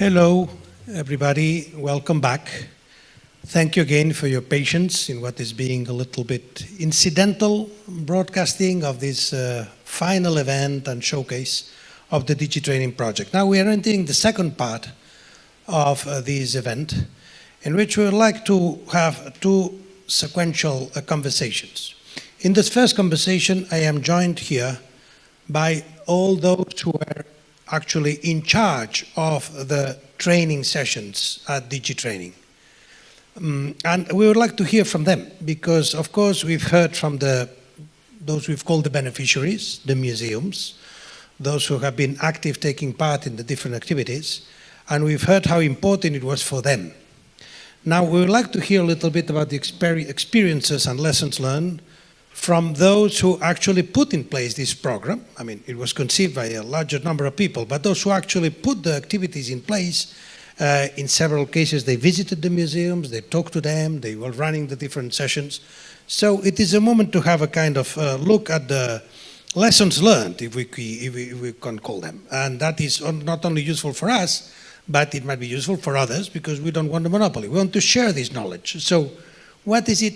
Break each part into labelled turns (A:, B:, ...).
A: Hello, everybody. Welcome back. Thank you again for your patience in what is being a little bit incidental broadcasting of this final event and showcase of the DigiTraining project. Now we are entering the second part of this event, in which we would like to have two sequential conversations. In this first conversation, I am joined here by all those who are actually in charge of the training sessions at DigiTraining. And we would like to hear from them because, of course, we've heard from those we've called the beneficiaries, the museums, those who have been active taking part in the different activities, and we've heard how important it was for them. Now, we would like to hear a little bit about the experiences and lessons learned from those who actually put in place this program. I mean, it was conceived by a larger number of people, but those who actually put the activities in place, in several cases, they visited the museums, they talked to them, they were running the different sessions. So it is a moment to have a kind of look at the lessons learned, if we can call them. And that is not only useful for us, but it might be useful for others because we don't want a monopoly. We want to share this knowledge. So what is it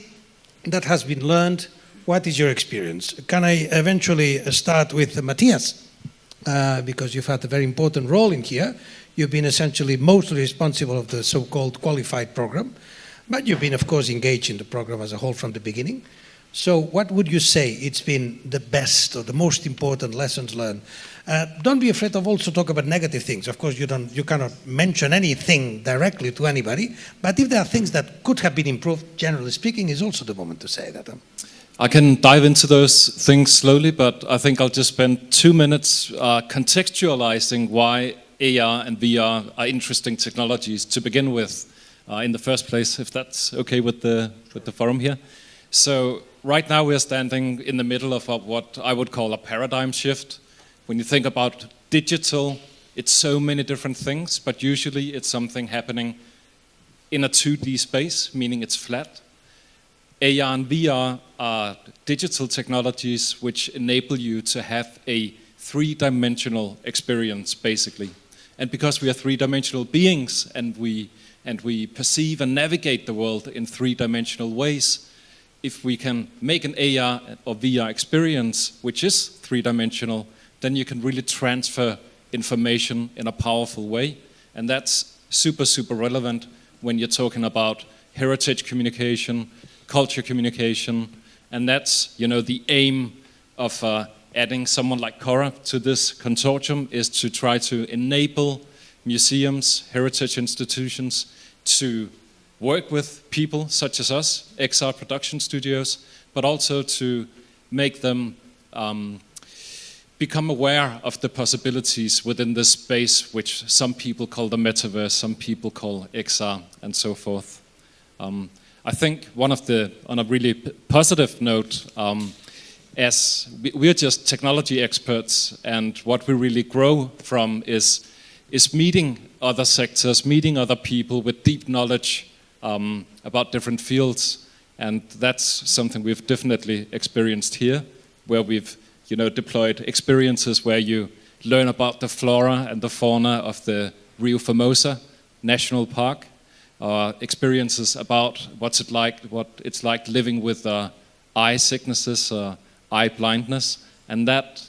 A: that has been learned? What is your experience? Can I eventually start with Matthias? Because you've had a very important role in here. You've been essentially mostly responsible of the so-called qualified program, but you've been, of course, engaged in the program as a whole from the beginning. So what would you say it's been the best or the most important lessons learned? Don't be afraid of also talk about negative things. Of course, you cannot mention anything directly to anybody, but if there are things that could have been improved, generally speaking, is also the moment to say that.
B: I can dive into those things slowly, but I think I'll just spend 2 minutes contextualizing why AR and VR are interesting technologies to begin with in the first place, if that's okay with the forum here. So right now we're standing in the middle of what I would call a paradigm shift. When you think about digital, it's so many different things, but usually it's something happening in a 2D space, meaning it's flat. AR and VR are digital technologies which enable you to have a three-dimensional experience, basically. And because we are three-dimensional beings and we perceive and navigate the world in three-dimensional ways, if we can make an AR or VR experience which is three-dimensional, then you can really transfer information in a powerful way. And that's super, super relevant when you're talking about heritage communication, culture communication, and that's, the aim of adding someone like Cora to this consortium is to try to enable museums, heritage institutions to work with people such as us, XR production studios, but also to make them become aware of the possibilities within this space, which some people call the metaverse, some people call XR, and so forth. I think on a really positive note, as we're just technology experts, and what we really grow from is meeting other sectors, meeting other people with deep knowledge about different fields, and that's something we've definitely experienced here, where we've deployed experiences where you learn about the flora and the fauna of the Rio Formosa National Park. Experiences about what it's like living with eye sicknesses, eye blindness, and that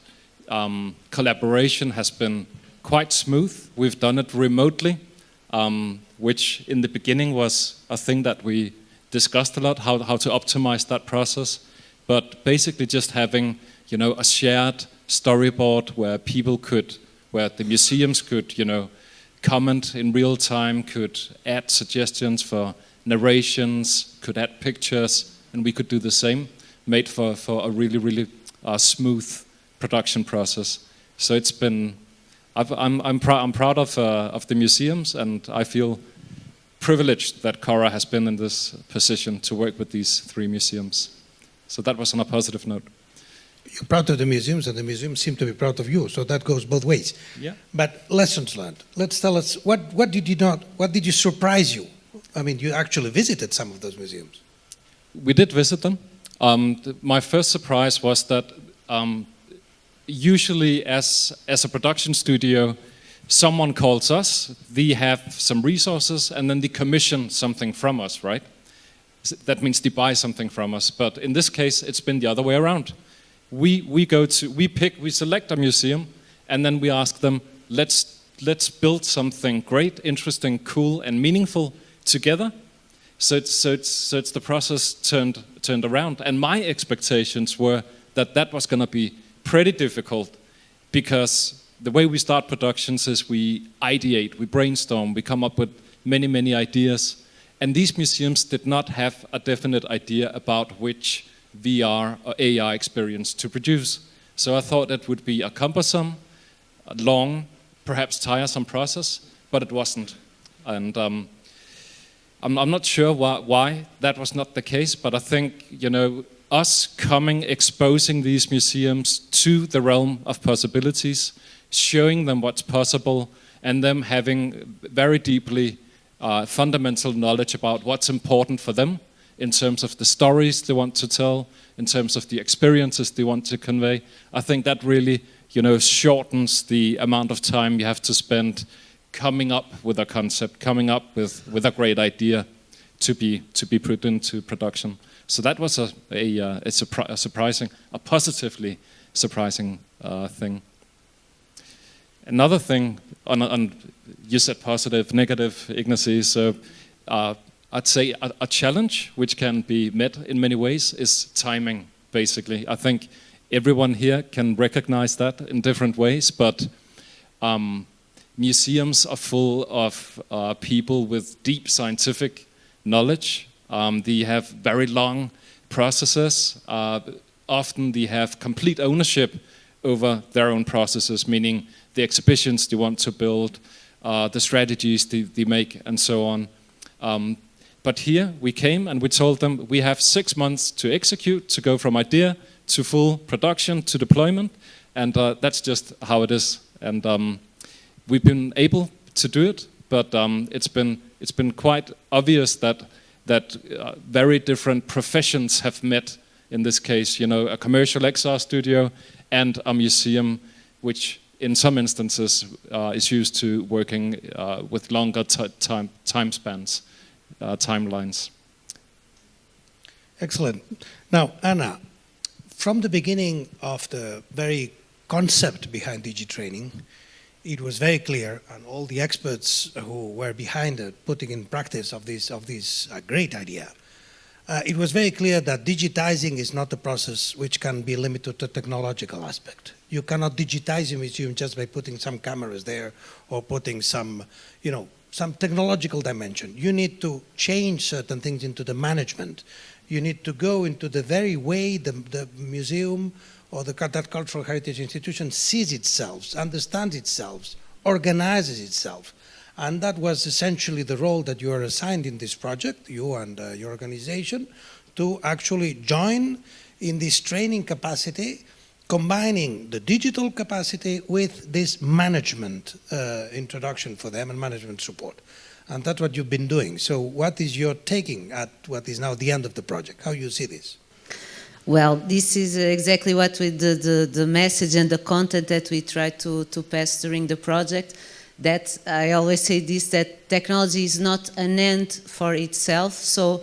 B: collaboration has been quite smooth. We've done it remotely, which in the beginning was a thing that we discussed a lot, how to optimize that process. But basically just having a shared storyboard where the museums could comment in real time, could add suggestions for narrations, could add pictures, and we could do the same, made for a really, really smooth production process. So it's been, I'm proud of the museums, and I feel privileged that Cora has been in this position to work with these 3 museums. So that was on a positive note.
A: You're proud of the museums, and the museums seem to be proud of you, so that goes both ways. Yeah. But lessons learned. Let's tell us, what did you surprise you? I mean, you actually visited some of those museums.
B: We did visit them. My first surprise was that usually as a production studio, someone calls us, they have some resources, and then they commission something from us, right? That means they buy something from us. But in this case, it's been the other way around. We select a museum, and then we ask them, let's build something great, interesting, cool, and meaningful together. So it's the process turned around. And my expectations were that was going to be pretty difficult, because the way we start productions is we ideate, we brainstorm, we come up with many, many ideas. And these museums did not have a definite idea about which VR or AR experience to produce. So I thought it would be a cumbersome, a long, perhaps tiresome process, but it wasn't. And I'm not sure why that was not the case, but I think, us exposing these museums to the realm of possibilities, showing them what's possible, and them having very deeply fundamental knowledge about what's important for them in terms of the stories they want to tell, in terms of the experiences they want to convey. I think that really, shortens the amount of time you have to spend coming up with a concept, coming up with a great idea to be put into production. So that was a positively surprising thing. Another thing, on you said positive, negative, Ignacy, so I'd say a challenge which can be met in many ways is timing, basically. I think everyone here can recognize that in different ways, but museums are full of people with deep scientific knowledge. They have very long processes. Often they have complete ownership over their own processes, meaning the exhibitions they want to build, the strategies they make, and so on. But here we came and we told them we have 6 months to execute, to go from idea to full production to deployment, and that's just how it is. And we've been able to do it, but it's been quite obvious that very different professions have met in this case. A commercial XR studio and a museum, which in some instances is used to working with longer time spans, timelines.
A: Excellent. Now, Anna, from the beginning of the very concept behind DigiTraining, it was very clear, and all the experts who were behind it, putting in practice of this great idea, it was very clear that digitizing is not a process which can be limited to technological aspect. You cannot digitize a museum just by putting some cameras there or putting some technological dimension. You need to change certain things into the management. You need to go into the very way the museum or that cultural heritage institution sees itself, understands itself, organizes itself. And that was essentially the role that you are assigned in this project, you and your organization, to actually join in this training capacity, combining the digital capacity with this management introduction for them and management support. And that's what you've been doing. So what is your taking at what is now the end of the project? How you see this?
C: Well, this is exactly what the message and the content that we try to pass during the project. That I always say this, that technology is not an end for itself. So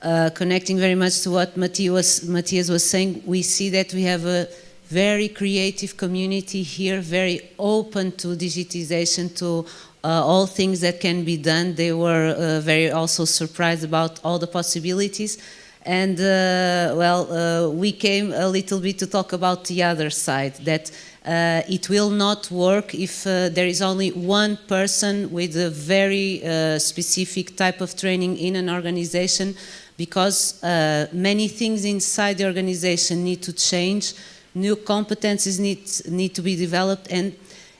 C: connecting very much to what Matthias was saying, we see that we have a very creative community here, very open to digitization, to all things that can be done. They were very also surprised about all the possibilities. And we came a little bit to talk about the other side, that it will not work if there is only one person with a very specific type of training in an organization, because many things inside the organization need to change, new competencies need to be developed, and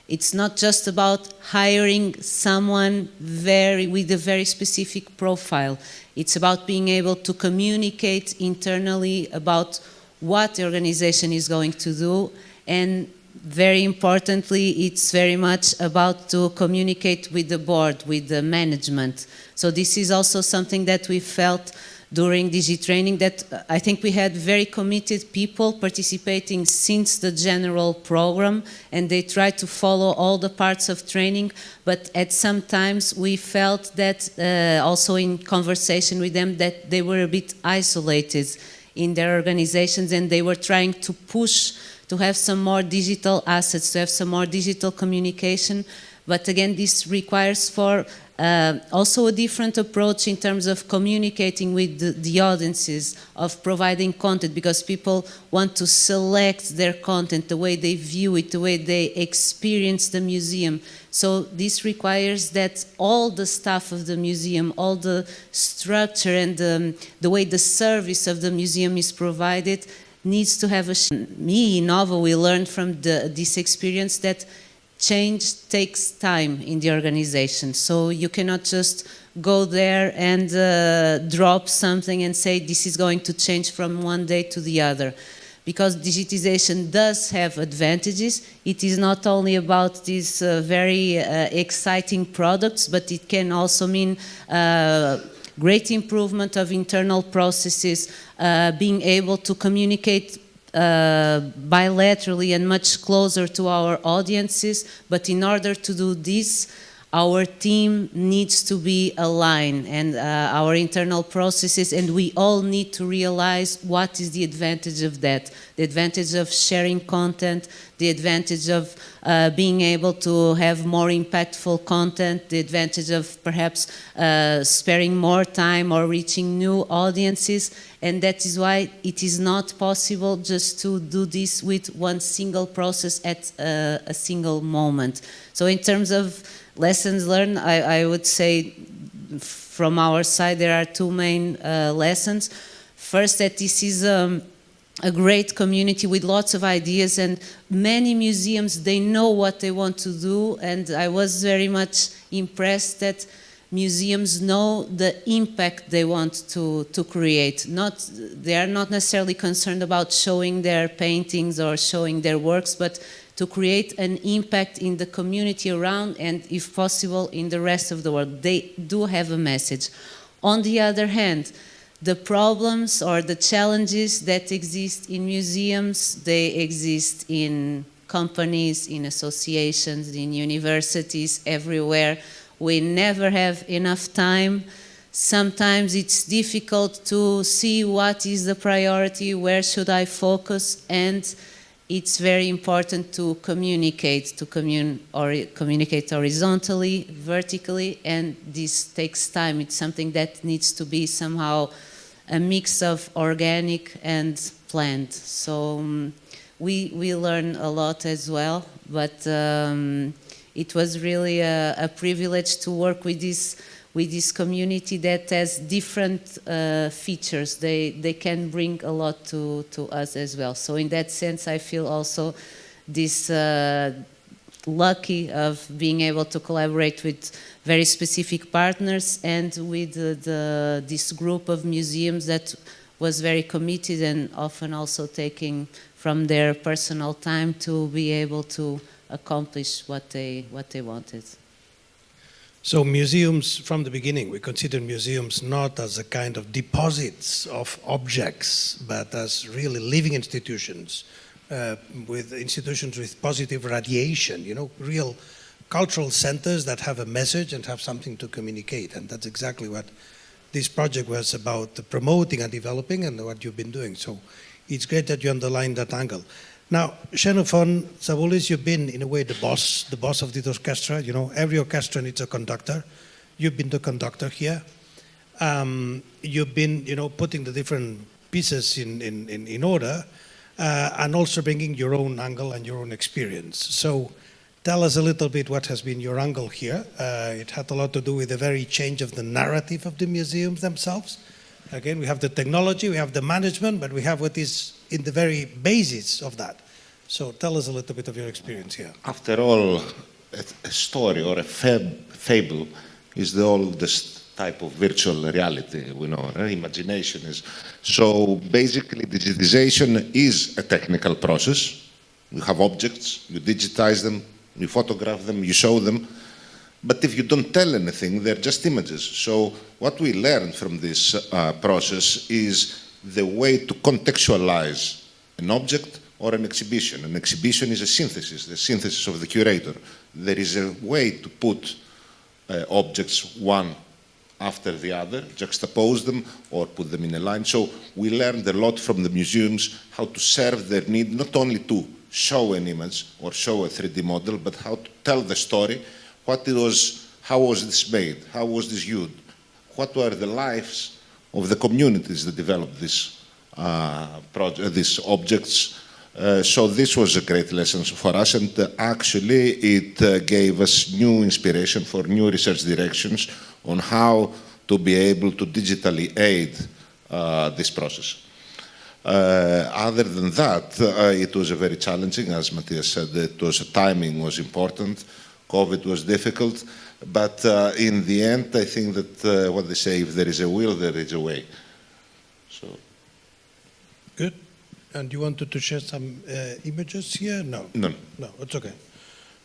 C: it's not just about hiring someone with a very specific profile. It's about being able to communicate internally about what the organization is going to do, and very importantly, it's very much about to communicate with the board, with the management. So this is also something that we felt during DigiTraining that I think we had very committed people participating since the general program, and they tried to follow all the parts of training, but at some times we felt that also in conversation with them that they were a bit isolated in their organizations, and they were trying to push to have some more digital assets, to have some more digital communication. But again, this requires for also a different approach in terms of communicating with the audiences, of providing content, because people want to select their content, the way they view it, the way they experience the museum. So this requires that all the staff of the museum, all the structure and the way the service of the museum is provided needs to have me, Innova, we learned from this experience that change takes time in the organization. So you cannot just go there and drop something and say this is going to change from one day to the other. Because digitization does have advantages. It is not only about these very exciting products, but it can also mean great improvement of internal processes, being able to communicate bilaterally and much closer to our audiences. But in order to do this, our team needs to be aligned, and our internal processes, and we all need to realize what is the advantage of that. The advantage of sharing content, the advantage of being able to have more impactful content, the advantage of perhaps sparing more time or reaching new audiences. And that is why it is not possible just to do this with one single process at a single moment. So in terms of lessons learned, I would say from our side there are two main lessons. First, that this is a great community with lots of ideas, and many museums, they know what they want to do, and I was very much impressed that museums know the impact they want to create. They are not necessarily concerned about showing their paintings or showing their works, but to create an impact in the community around, and if possible in the rest of the world. They do have a message. On the other hand, the problems or the challenges that exist in museums, they exist in companies, in associations, in universities, everywhere. We never have enough time. Sometimes it's difficult to see what is the priority, where should I focus, and it's very important to communicate, communicate horizontally, vertically, and this takes time. It's something that needs to be somehow a mix of organic and planned. So we learn a lot as well, but it was really a privilege to work with this community that has different features. They can bring a lot to us as well. So in that sense, I feel also this lucky of being able to collaborate with very specific partners and with this group of museums that was very committed and often also taking from their personal time to be able to accomplish what they wanted.
A: So museums, from the beginning, we consider museums not as a kind of deposits of objects, but as really living institutions, with positive radiation, real cultural centers that have a message and have something to communicate. And that's exactly what this project was about, promoting and developing, and what you've been doing. So it's great that you underline that angle. Now, Xenophon, Zabulis, you've been, in a way, the boss of the orchestra. Every orchestra needs a conductor. You've been the conductor here. You've been, putting the different pieces in order, and also bringing your own angle and your own experience. So tell us a little bit what has been your angle here. It had a lot to do with the very change of the narrative of the museums themselves. Again, we have the technology, we have the management, but we have what is in the very basis of that. So tell us a little bit of your experience here.
D: After all, a story or a fable is the oldest type of virtual reality we know. Imagination is. So basically, digitization is a technical process. You have objects, you digitize them, you photograph them, you show them. But if you don't tell anything, they're just images. So what we learned from this process is the way to contextualize an object or an exhibition. An exhibition is a synthesis, the synthesis of the curator. There is a way to put objects one after the other, juxtapose them or put them in a line. So we learned a lot from the museums how to serve their need, not only to show an image or show a 3D model, but how to tell the story, what it was, how was this made, how was this used, what were the lives of the communities that developed these objects. So this was a great lesson for us, and actually it gave us new inspiration for new research directions on how to be able to digitally aid this process. Other than that, it was a very challenging, as Matthias said, timing was important, COVID was difficult, but in the end, I think that what they say, if there is a will, there is a way. So.
A: Good. And you wanted to share some images here? No.
D: No.
A: No, it's okay.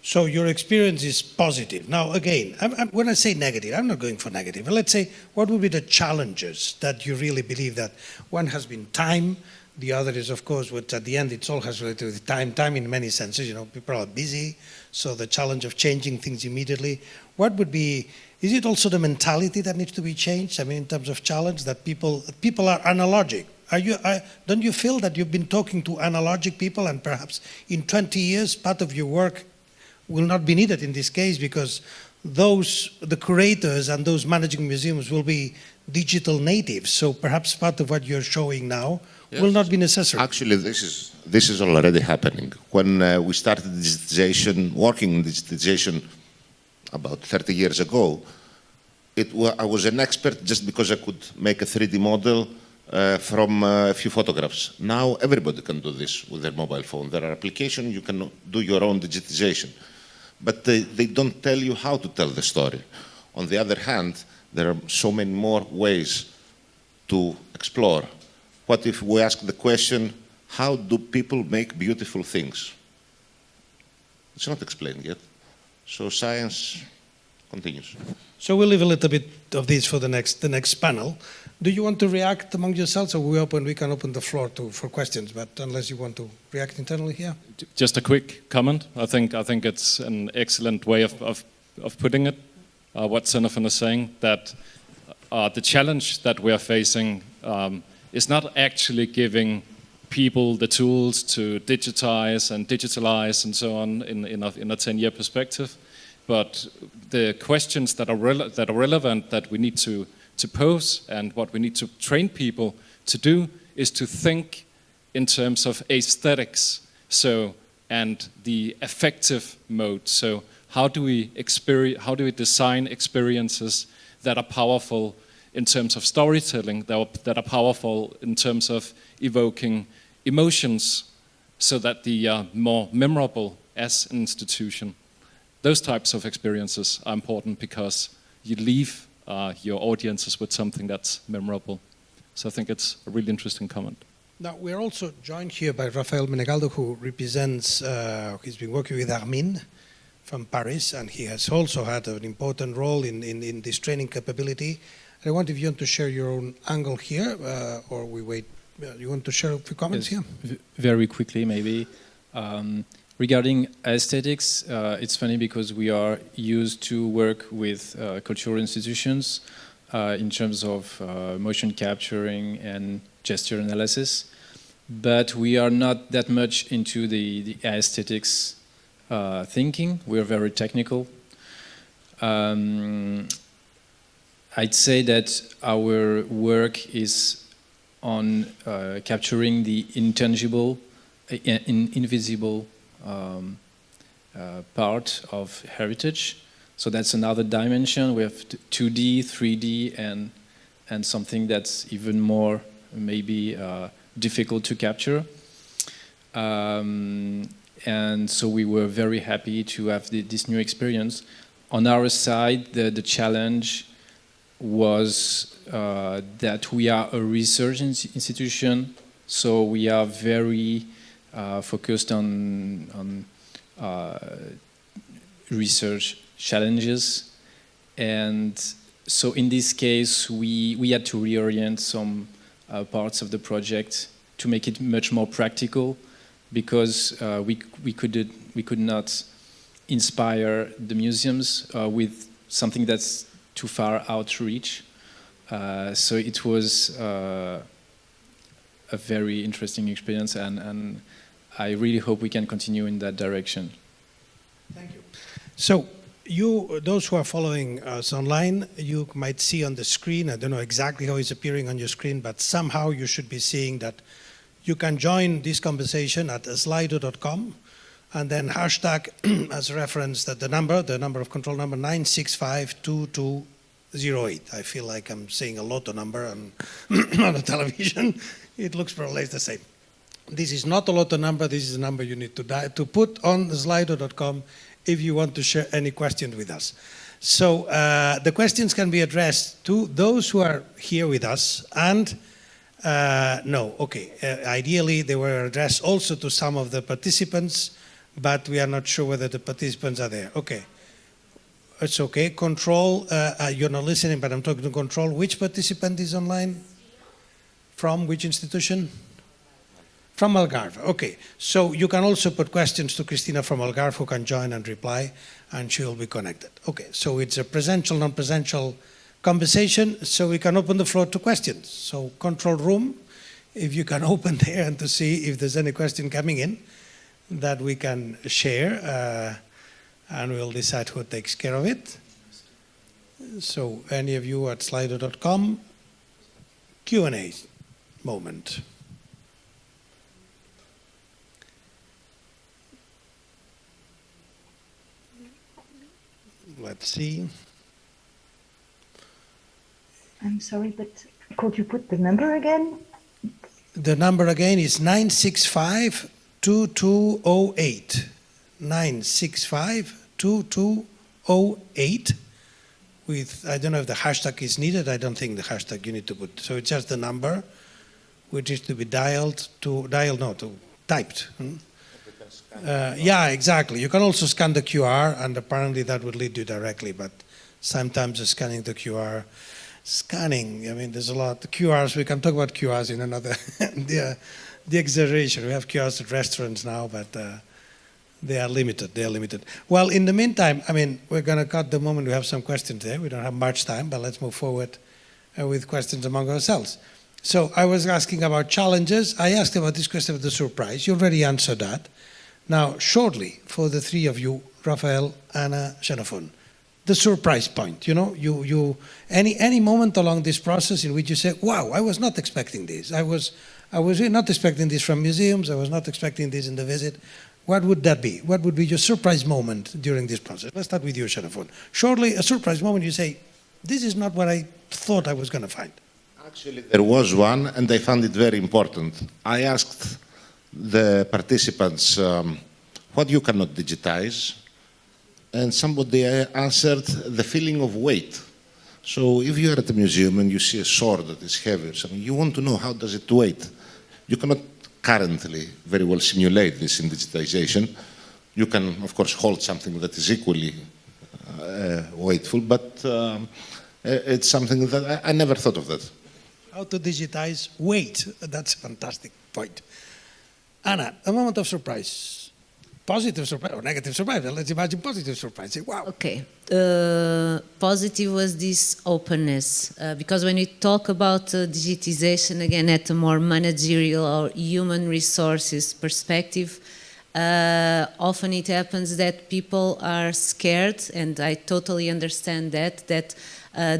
A: So your experience is positive. Now, again, when I say negative, I'm not going for negative. Let's say, what would be the challenges that you really believe that one has been time, the other is, of course, what at the end, it all has related with time. Time in many senses, you know, people are busy, so the challenge of changing things immediately. What would be, is it also the mentality that needs to be changed? I mean, in terms of challenge, that people are analogic. Don't you feel that you've been talking to analogic people, and perhaps in 20 years, part of your work will not be needed in this case, because the curators and those managing museums will be digital natives. So perhaps part of what you're showing now will not be necessary.
D: Actually, this is already happening. When we started digitization, working in digitization about 30 years ago, I was an expert just because I could make a 3D model from a few photographs. Now everybody can do this with their mobile phone. There are applications, you can do your own digitization. But they don't tell you how to tell the story. On the other hand, there are so many more ways to explore. What if we ask the question, how do people make beautiful things? It's not explained yet. So science continues.
A: So we'll leave a little bit of this for the next panel. Do you want to react among yourselves, or we can open the floor for questions, but unless you want to react internally here?
B: Just a quick comment. I think it's an excellent way of putting it, what Xenophon is saying, that the challenge that we are facing is not actually giving people the tools to digitize and digitalize and so on in a 10-year perspective, but the questions that are relevant that we need to pose, and what we need to train people to do is to think in terms of aesthetics, and the affective mode. So how do we design experiences that are powerful in terms of storytelling, that are powerful in terms of evoking emotions, so that they are more memorable as an institution. Those types of experiences are important because you leave your audiences with something that's memorable. So I think it's a really interesting comment.
A: Now, we're also joined here by Rafael Menegaldo, who represents, he's been working with Armin from Paris, and he has also had an important role in this training capability. And I wonder if you want to share your own angle here, or we wait. You want to share a few comments here?
E: Very quickly, maybe. Regarding aesthetics, it's funny because we are used to work with cultural institutions in terms of motion capturing and gesture analysis, but we are not that much into the aesthetics thinking. We're very technical. I'd say that our work is on capturing the intangible, invisible part of heritage. So that's another dimension. We have 2D, 3D, and something that's even more maybe difficult to capture. And so we were very happy to have this new experience. On our side, the challenge was that we are a research institution, so we are very focused on research challenges. And so in this case, we had to reorient some parts of the project to make it much more practical, because we could not inspire the museums with something that's too far outreach. So it was a very interesting experience, and I really hope we can continue in that direction.
A: Thank you. So those who are following us online, you might see on the screen, I don't know exactly how it's appearing on your screen, but somehow you should be seeing that you can join this conversation at slido.com, and then hashtag as reference that the number of control number 9652208. I feel like I'm saying a lotto number on the television. It looks more or less the same. This is not a lotto number. This is a number you need to put on slido.com if you want to share any questions with us. So the questions can be addressed to those who are here with us, and ideally they were addressed also to some of the participants, but we are not sure whether the participants are there. Okay, it's okay. Control, you're not listening, but I'm talking to Control. Which participant is online? From which institution? From Algarve. Okay, so you can also put questions to Christina from Algarve, who can join and reply, and she will be connected. Okay, so it's a presential, non-presential conversation, so we can open the floor to questions. So control room, if you can open there and to see if there's any question coming in that we can share, and we'll decide who takes care of it. So any of you at slido.com, Q&A moment. Let's see.
F: I'm sorry, but could you put the number again?
A: The number again is 965-2208. 965-2208. With, I don't know if the hashtag is needed. I don't think the hashtag you need to put. So it's just the number, which is to be typed. Yeah, exactly. You can also scan the QR, and apparently that would lead you directly, but sometimes scanning the QR, I mean, there's a lot of QRs. We can talk about QRs in another, the exaggeration. We have QRs at restaurants now, but they are limited. Well, in the meantime, I mean, we're going to cut the moment we have some questions there. We don't have much time, but let's move forward with questions among ourselves. So I was asking about challenges. I asked about this question of the surprise. You already answered that. Now, shortly, for the three of you, Raphael, Anna, Xenophon, the surprise point, you know, any moment along this process in which you say, wow, I was not expecting this. I was really not expecting this from museums. I was not expecting this in the visit. What would that be? What would be your surprise moment during this process? Let's start with you, Xenophon. Shortly, a surprise moment, you say, this is not what I thought I was going to find.
D: Actually, there was one, and I found it very important. I asked the participants what you cannot digitize, and somebody answered the feeling of weight. So if you are at a museum and you see a sword that is heavy or something, you want to know how does it weigh. You cannot currently very well simulate this in digitization. You can, of course, hold something that is equally weightful, but it's something that I never thought of that.
A: How to digitize weight. That's a fantastic point. Anna, a moment of surprise. Positive surprise or negative surprise? Let's imagine positive surprise. Say, wow.
C: Okay. Positive was this openness. Because when we talk about digitization, again, at a more managerial or human resources perspective, often it happens that people are scared, and I totally understand that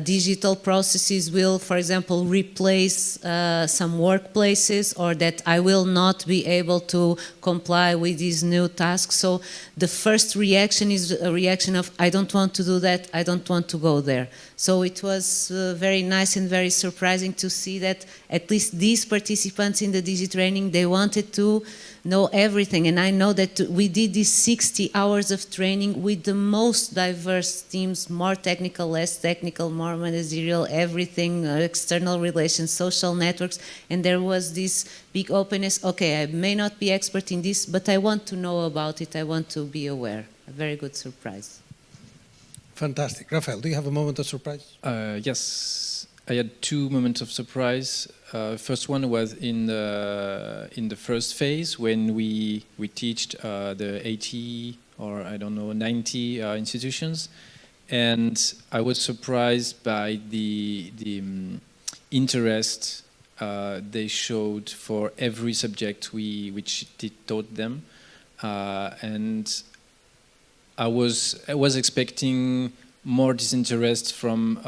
C: digital processes will, for example, replace some workplaces, or that I will not be able to comply with these new tasks. So the first reaction is a reaction of, I don't want to do that, I don't want to go there. So it was very nice and very surprising to see that at least these participants in the DigiTraining, they wanted to know everything. And I know that we did these 60 hours of training with the most diverse teams, more technical, less technical, more managerial, everything, external relations, social networks. And there was this big openness. Okay, I may not be expert in this, but I want to know about it. I want to be aware. A very good surprise.
A: Fantastic. Rafael, do you have a moment of surprise?
E: Yes, I had two moments of surprise. First one was in the first phase when we taught the 80 or I don't know 90 institutions, and I was surprised by the interest they showed for every subject which taught them, and I was expecting more disinterest from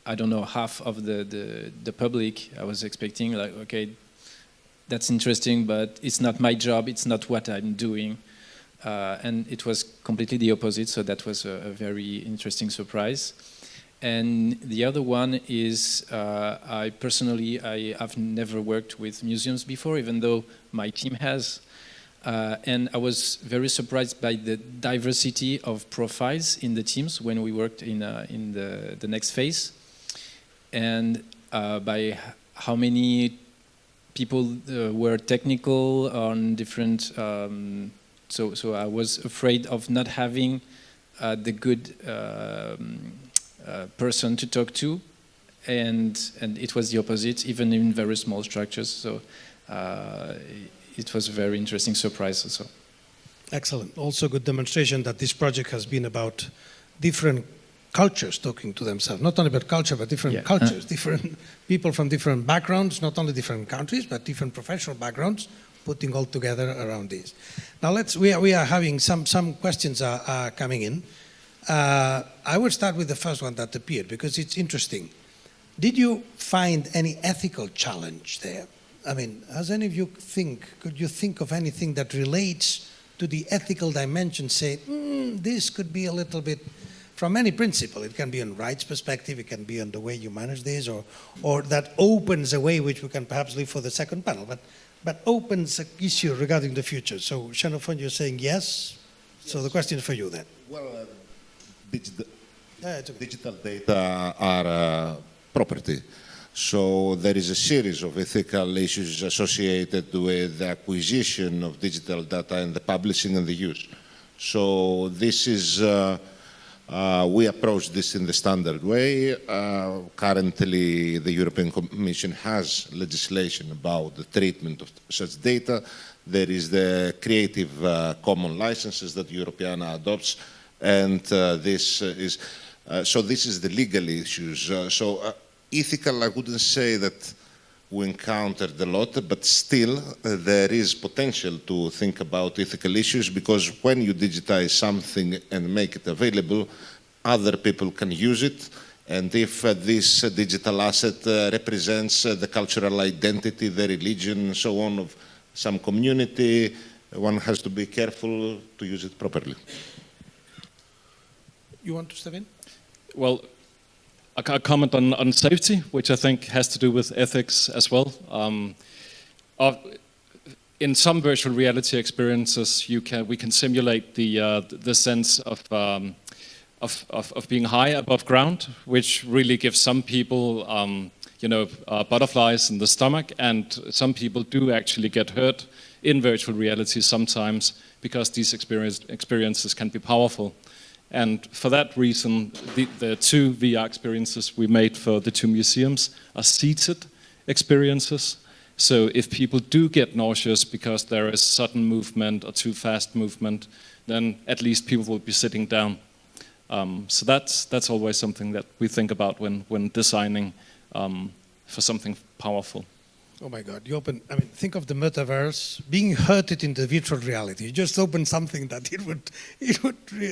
E: I don't know, half of the public. I was expecting like, okay, that's interesting, but it's not my job, it's not what I'm doing. And it was completely the opposite, so that was a very interesting surprise. And the other one is, I have never worked with museums before, even though my team has. And I was very surprised by the diversity of profiles in the teams when we worked in the next phase, and by how many people were technical on different. So I was afraid of not having the good person to talk to, and it was the opposite, even in very small structures. So. It was a very interesting surprise also.
A: Excellent. Also good demonstration that this project has been about different cultures talking to themselves. Not only about culture, but different cultures, different people from different backgrounds, not only different countries, but different professional backgrounds, putting all together around this. Now we are having some questions are coming in. I will start with the first one that appeared because it's interesting. Did you find any ethical challenge there? I mean, could you think of anything that relates to the ethical dimension, say, this could be a little bit, from any principle, it can be on rights perspective, it can be on the way you manage this, or that opens a way which we can perhaps leave for the second panel, but opens an issue regarding the future. So, Xenophon, you're saying yes? So the question is for you then.
D: Well, digital data are property. So there is a series of ethical issues associated with the acquisition of digital data and the publishing and the use. So this is, we approach this in the standard way. Currently, the European Commission has legislation about the treatment of such data. There is the Creative Common licenses that Europeana adopts, and this is the legal issues. Ethical, I wouldn't say that we encountered a lot, but still there is potential to think about ethical issues, because when you digitize something and make it available, other people can use it. And if this digital asset represents the cultural identity, the religion, and so on of some community, one has to be careful to use it properly.
A: You want to step in?
B: Well, a comment on safety, which I think has to do with ethics as well. In some virtual reality experiences, we can simulate the sense of being high above ground, which really gives some people, butterflies in the stomach, and some people do actually get hurt in virtual reality sometimes because these experiences can be powerful. And for that reason, the two VR experiences we made for the two museums are seated experiences. So if people do get nauseous because there is sudden movement or too fast movement, then at least people will be sitting down. So that's always something that we think about when designing for something powerful.
A: Oh my God, think of the metaverse being hurted in the virtual reality. You just open something that it would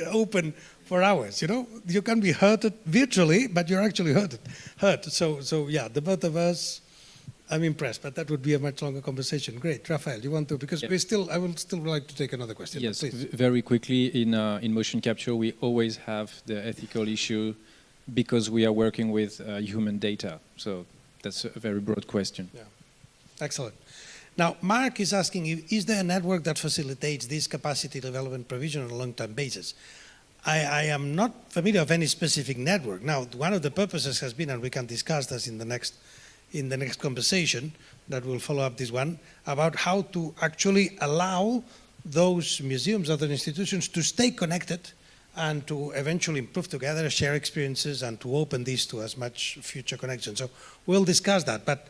A: open for hours, you know? You can be hurted virtually, but you're actually hurt. So yeah, the metaverse, I'm impressed, but that would be a much longer conversation. Great, Rafael, you want to, because I would still like to take another question.
E: Yes,
A: please.
E: Very quickly, in motion capture, we always have the ethical issue because we are working with human data. So that's a very broad question.
A: Yeah. Excellent. Now, Mark is asking, is there a network that facilitates this capacity development provision on a long-term basis? I am not familiar of any specific network. Now, one of the purposes has been, and we can discuss this in the next conversation that will follow up this one, about how to actually allow those museums, other institutions to stay connected and to eventually improve together, share experiences, and to open this to as much future connection. So we'll discuss that, but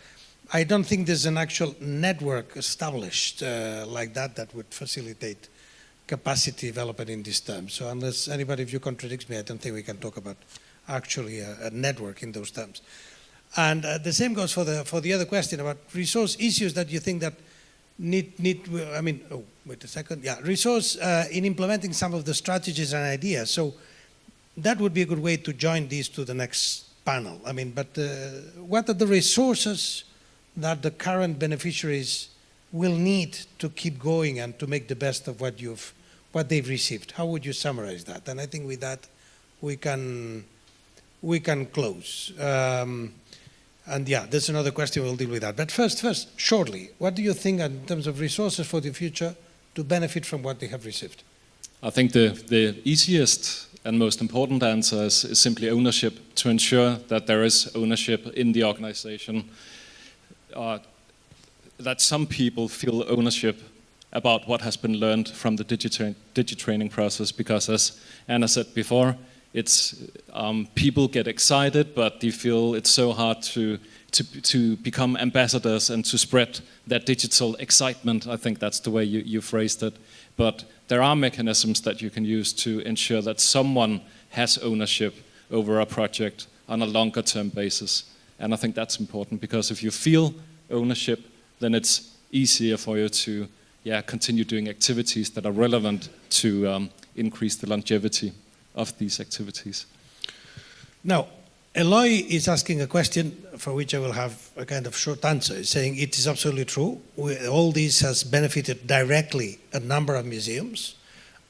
A: I don't think there's an actual network established like that would facilitate capacity development in these terms. So unless anybody of you contradicts me, I don't think we can talk about actually a network in those terms. And the same goes for the other question about resource issues that you think that resource in implementing some of the strategies and ideas. So that would be a good way to join these to the next panel. I mean, but what are the resources that the current beneficiaries will need to keep going and to make the best of what they've received? How would you summarize that? And I think with that we can close. And yeah, there's another question, we'll deal with that. But first, shortly, what do you think in terms of resources for the future to benefit from what they have received?
B: I think the easiest and most important answer is simply ownership, to ensure that there is ownership in the organization, that some people feel ownership about what has been learned from the DigiTraining process, because as Anna said before, it's people get excited, but they feel it's so hard to become ambassadors and to spread that digital excitement. I think that's the way you phrased it. But there are mechanisms that you can use to ensure that someone has ownership over a project on a longer term basis. And I think that's important, because if you feel ownership, then it's easier for you to continue doing activities that are relevant to increase the longevity of these activities.
A: Now, Eloy is asking a question for which I will have a kind of short answer, saying it is absolutely true. All this has benefited directly a number of museums,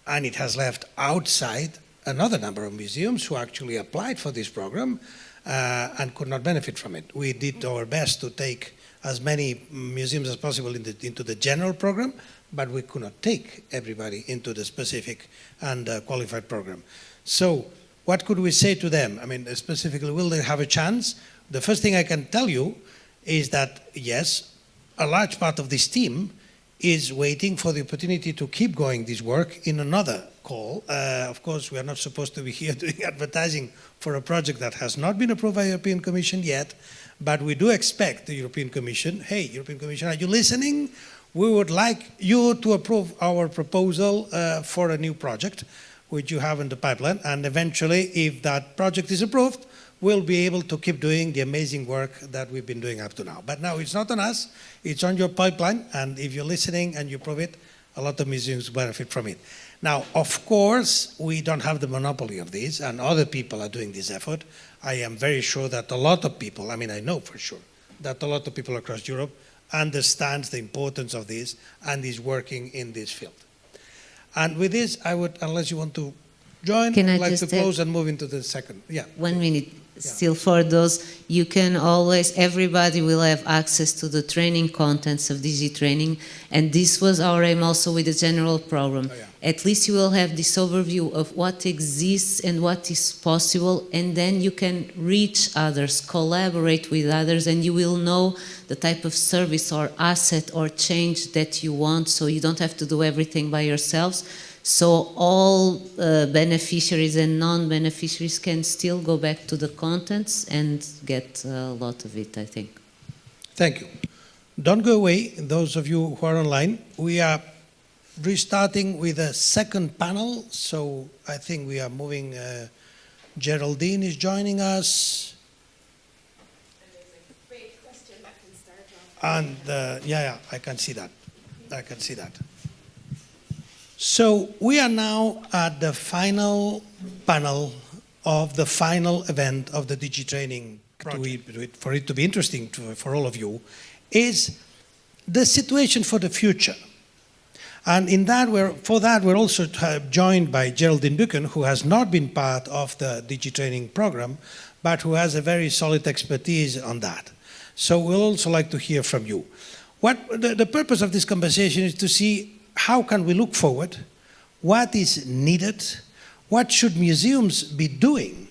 A: and it has left outside another number of museums who actually applied for this program and could not benefit from it. We did our best to take as many museums as possible into the general program, but we could not take everybody into the specific and qualified program. So what could we say to them? I mean, specifically, will they have a chance? The first thing I can tell you is that, yes, a large part of this team is waiting for the opportunity to keep going this work in another call. Of course, we are not supposed to be here doing advertising for a project that has not been approved by the European Commission yet, but we do expect the European Commission, hey, European Commission, are you listening? We would like you to approve our proposal for a new project, which you have in the pipeline, and eventually, if that project is approved, we'll be able to keep doing the amazing work that we've been doing up to now. But now it's not on us, it's on your pipeline, and if you're listening and you approve it, a lot of museums benefit from it. Now, of course, we don't have the monopoly of this, and other people are doing this effort. I am very sure that a lot of people, I mean, I know for sure, that a lot of people across Europe understands the importance of this and is working in this field. And with this, I would, unless you want to join, I'd like to close and move into the second. Yeah.
C: 1 minute. Still for those, you can always, everybody will have access to the training contents of DigiTraining, and this was our aim also with the general program. At least you will have this overview of what exists and what is possible, and then you can reach others, collaborate with others, and you will know the type of service or asset or change that you want, so you don't have to do everything by yourselves. So all beneficiaries and non-beneficiaries can still go back to the contents and get a lot of it, I think.
A: Thank you. Don't go away, those of you who are online. We are restarting with a second panel, so I think we are moving. Geraldine is joining us.
G: Great question. I can start off.
A: And I can see that. I can see that. So we are now at the final panel of the final event of the DigiTraining project. For it to be interesting for all of you, is the situation for the future. And in that, we're also joined by Geraldine Bueken, who has not been part of the DigiTraining program, but who has a very solid expertise on that. So we'll also like to hear from you. The purpose of this conversation is to see how can we look forward, what is needed, what should museums be doing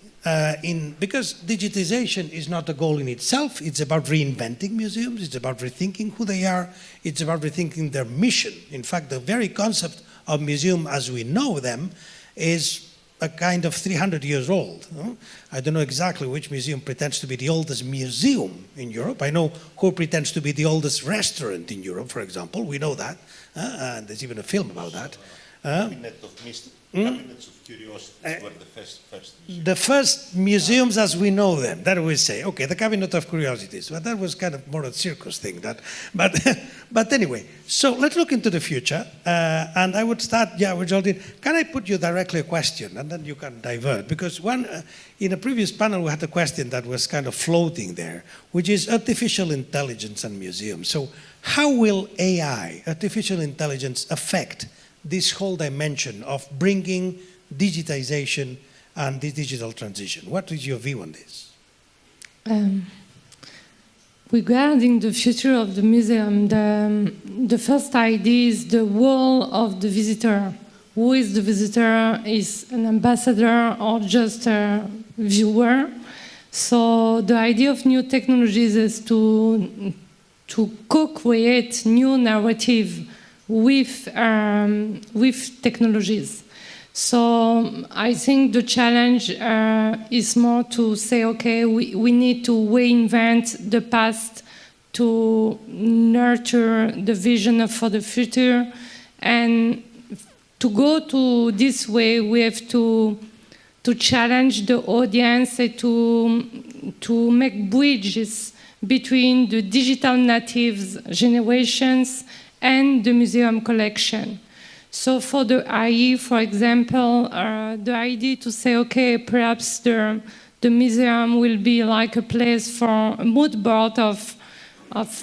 A: because digitization is not a goal in itself, it's about reinventing museums, it's about rethinking who they are, it's about rethinking their mission. In fact, the very concept of museum as we know them is a kind of 300 years old. No? I don't know exactly which museum pretends to be the oldest museum in Europe. I know who pretends to be the oldest restaurant in Europe, for example. We know that. And there's even a film about that.
D: Cabinets of Curiosities were the first museums.
A: The first museums as we know them, that we say. Okay, the Cabinet of Curiosities. But that was kind of more a circus thing. But anyway, so let's look into the future. And I would start, with Geraldine. Can I put you directly a question? And then you can divert. Because in a previous panel, we had a question that was kind of floating there, which is artificial intelligence and museums. So how will AI, artificial intelligence, affect this whole dimension of bringing digitization and the digital transition? What is your view on this?
H: Regarding the future of the museum, the first idea is the role of the visitor. Who is the visitor? Is an ambassador or just a viewer? So the idea of new technologies is to co-create new narrative with technologies. So I think the challenge is more to say, okay, we need to reinvent the past to nurture the vision for the future. And to go to this way, we have to challenge the audience and to make bridges between the digital natives generations and the museum collection. So for the IE, for example, the idea to say, okay, perhaps the museum will be like a place for a mood board of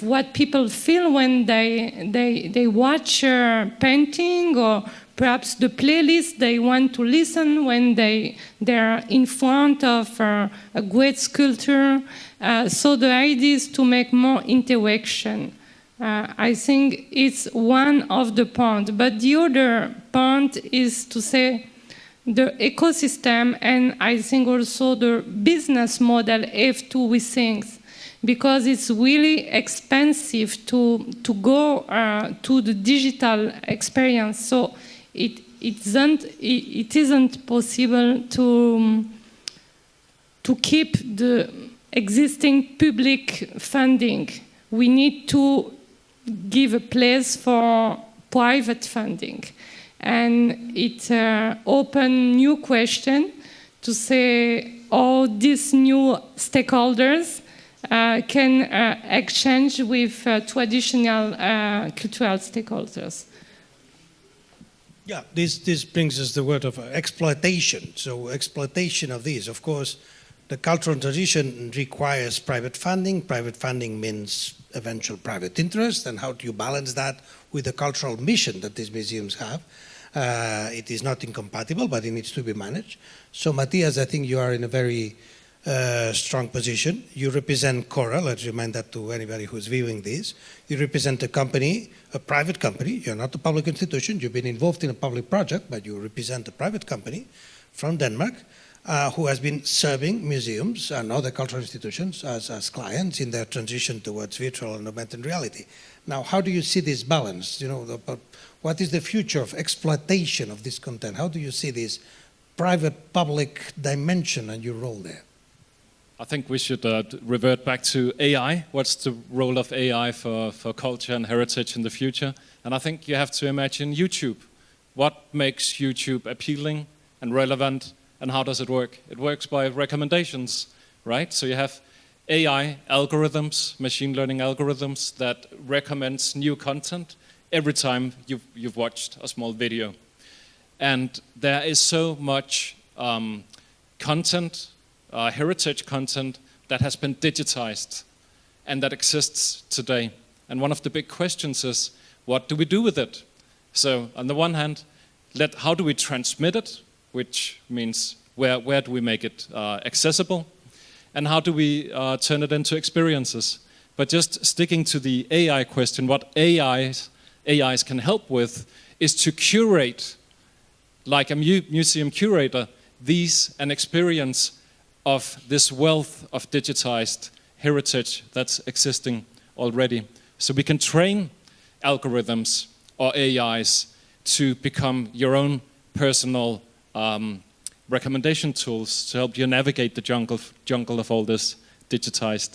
H: what people feel when they watch a painting, or perhaps the playlist they want to listen when they're in front of a great sculpture. So the idea is to make more interaction. I think it's one of the points. But the other point is to say the ecosystem, and I think also the business model have to rethink, because it's really expensive to go to the digital experience. So it isn't possible to keep the existing public funding. We need to give a place for private funding. And it opens new question to say all these new stakeholders can exchange with traditional cultural stakeholders.
A: Yeah, this brings us the word of exploitation. So exploitation of these, of course, the cultural transition requires private funding. Private funding means eventual private interest, and how do you balance that with the cultural mission that these museums have? It is not incompatible, but it needs to be managed. So Matthias, I think you are in a very strong position. You represent Cora. Let's remind that to anybody who's viewing this. You represent a company, a private company. You're not a public institution. You've been involved in a public project, but you represent a private company from Denmark who has been serving museums and other cultural institutions as clients in their transition towards virtual and augmented reality. Now, how do you see this balance? You know, what is the future of exploitation of this content? How do you see this private-public dimension and your role there?
B: I think we should revert back to AI. What's the role of AI for culture and heritage in the future? And I think you have to imagine YouTube. What makes YouTube appealing and relevant, and how does it work? It works by recommendations, right? So you have AI algorithms, machine learning algorithms that recommends new content every time you've watched a small video. And there is so much content, heritage content that has been digitized and that exists today. And one of the big questions is, what do we do with it? So on the one hand, how do we transmit it, which means where do we make it accessible? And how do we turn it into experiences? But just sticking to the AI question, what AIs can help with is to curate, like a museum curator, an experience of this wealth of digitized heritage that's existing already. So we can train algorithms or AIs to become your own personal recommendation tools to help you navigate the jungle of all this digitized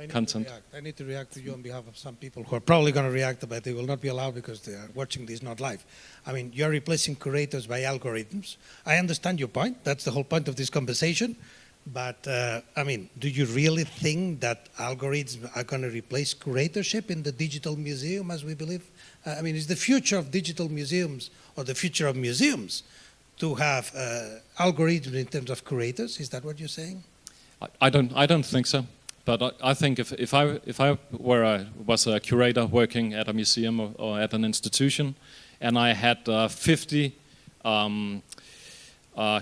B: content.
A: I need to react to you on behalf of some people who are probably going to react, but they will not be allowed because they are watching this not live. I mean, you're replacing curators by algorithms. I understand your point. That's the whole point of this conversation. But, I mean, do you really think that algorithms are going to replace curatorship in the digital museum as we believe? I mean, is the future of digital museums or the future of museums to have algorithms in terms of curators? Is that what you're saying?
B: I don't think so. But I think if I was a curator working at a museum or at an institution, and I had 50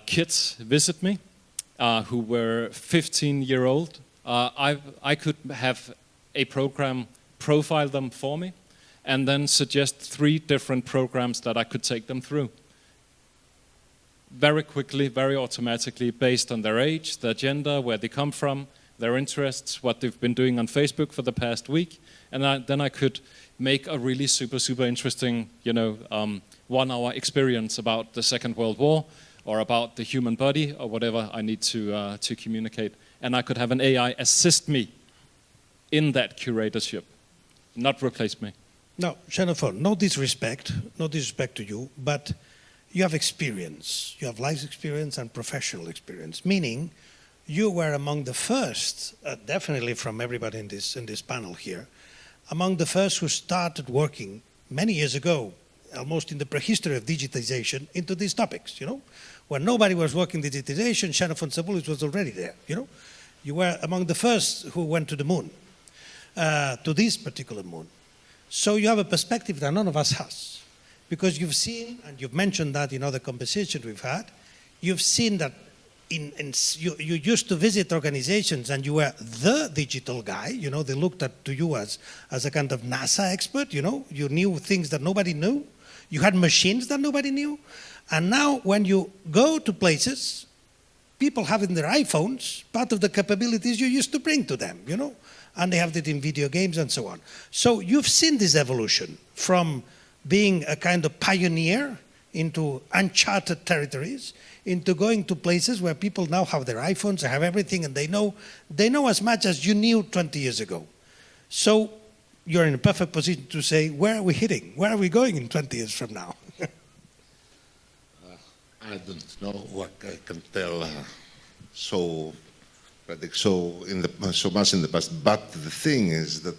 B: kids visit me who were 15-year-old, I could have a program profile them for me, and then suggest 3 different programs that I could take them through. Very quickly, very automatically, based on their age, their gender, where they come from, their interests, what they've been doing on Facebook for the past week, and then I could make a really super interesting, 1-hour experience about the Second World War, or about the human body, or whatever I need to communicate, and I could have an AI assist me in that curatorship, not replace me.
A: No, Xenophon, no disrespect to you, but you have experience. You have life experience and professional experience, meaning you were among the first, definitely from everybody in this panel here, among the first who started working many years ago, almost in the prehistory of digitization, into these topics, When nobody was working digitization, Xenophon Zabulis was already there, You were among the first who went to the moon, to this particular moon. So you have a perspective that none of us has. Because you've seen, and you've mentioned that in other conversations we've had, you've seen that you used to visit organizations and you were the digital guy, they looked to you as a kind of NASA expert, you knew things that nobody knew, you had machines that nobody knew, and now when you go to places, people have in their iPhones part of the capabilities you used to bring to them, and they have it in video games and so on. So you've seen this evolution from being a kind of pioneer into uncharted territories, into going to places where people now have their iPhones, they have everything, and they know as much as you knew 20 years ago. So you're in a perfect position to say, where are we heading? Where are we going in 20 years from now?
D: I don't know what I can tell so much in the past, but the thing is that